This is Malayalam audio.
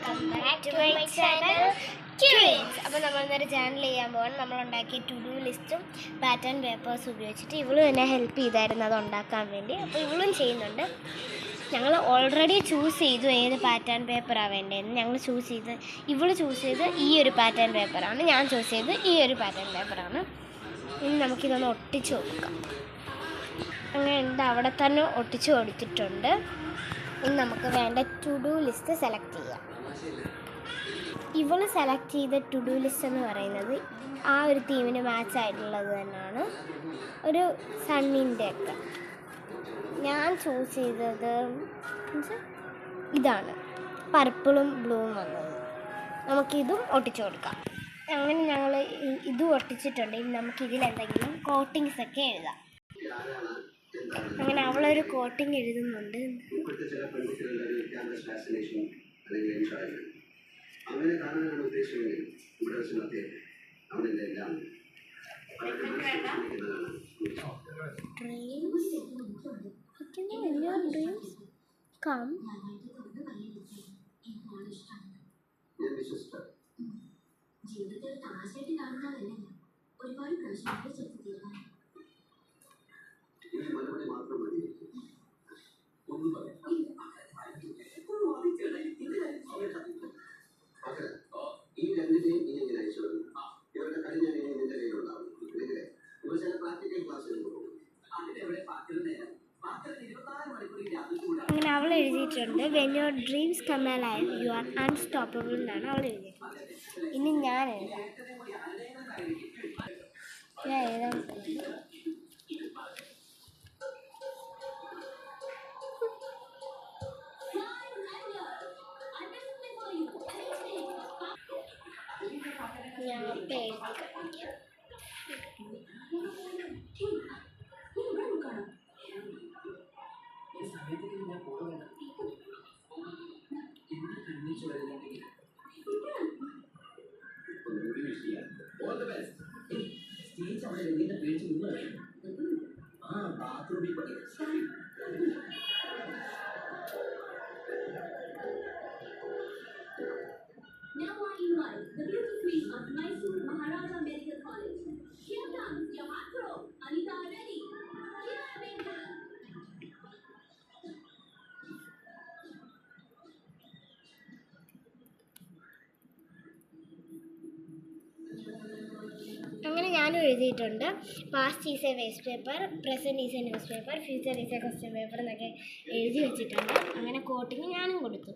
Welcome back to my channel queens. അപ്പോൾ നമ്മളിന്നൊരു ചാനൽ ചെയ്യാൻ പോകണം. നമ്മളുണ്ടാക്കിയ ടു ഡു ലിസ്റ്റും പാറ്റേൺ പേപ്പേഴ്സ് ഉപയോഗിച്ചിട്ട് ഇവളും എന്നെ ഹെൽപ്പ് ചെയ്തായിരുന്നു അത് ഉണ്ടാക്കാൻ വേണ്ടി. അപ്പോൾ ഇവളും ചെയ്യുന്നുണ്ട്. ഞങ്ങൾ ഓൾറെഡി ചൂസ് ചെയ്തു ഏത് പാറ്റേൺ പേപ്പറാണ് വേണ്ടതെന്ന്. ഞങ്ങൾ ഇവള് ചൂസ് ചെയ്ത് ഈ ഒരു പാറ്റേൺ പേപ്പറാണ്, ഞാൻ ചൂസ് ചെയ്ത് ഈ ഒരു പാറ്റേൺ പേപ്പറാണ്. ഇനി നമുക്കിതൊന്ന് ഒട്ടിച്ച് കൊടുക്കാം. അങ്ങനെ ഉണ്ട്, അവിടെ തന്നെ ഒട്ടിച്ച് കൊടുത്തിട്ടുണ്ട്. ഇനി നമുക്ക് വേണ്ട ടു ഡു ലിസ്റ്റ് സെലക്ട് ചെയ്യാം. ഇവള് സെലക്ട് ചെയ്ത ടു ഡു ലിസ്റ്റ് എന്ന് പറയുന്നത് ആ ഒരു തീമിന് മാച്ച് ആയിട്ടുള്ളത് തന്നെയാണ്, ഒരു സണ്ണിൻ്റെ ഒക്കെ. ഞാൻ ചൂസ് ചെയ്തത് ഇതാണ്, പർപ്പിളും ബ്ലൂവും വന്നത്. നമുക്കിതും ഒട്ടിച്ചു കൊടുക്കാം. അങ്ങനെ ഞങ്ങൾ ഇതും ഒട്ടിച്ചിട്ടുണ്ട്. ഇനി നമുക്കിതിലെന്തെങ്കിലും കോട്ടിങ്സ് ഒക്കെ എഴുതാം. അങ്ങനെ അവളൊരു കോട്ടിങ് എഴുതുന്നുണ്ട്. ജീവിതത്തിൽ തമാശയായിട്ട് കാണുന്നതല്ലേ, ഒരുപാട് പ്രശ്നങ്ങൾ ചെറുത്ത് തീരുമാനം. അങ്ങനെ അവൾ എഴുതിയിട്ടുണ്ട്, when your dreams come alive you are unstoppable എന്നാണ് അവൾ എഴുതിയിട്ടുണ്ട്. ഇനി ഞാൻ എഴുതാം. Now I invite the beauty queen of Mysore Maharaja Medical College. Here comes your macro, Anita Reddy. Here I bring her. അങ്ങനെ ഞാനും എഴുതിയിട്ടുണ്ട്. Past is A waste paper, present is A news paper, future is A question paper എന്നൊക്കെ എഴുതി വെച്ചിട്ടുണ്ട്. അങ്ങനെ കോട്ടിങ് ഞാനും കൊടുത്തു.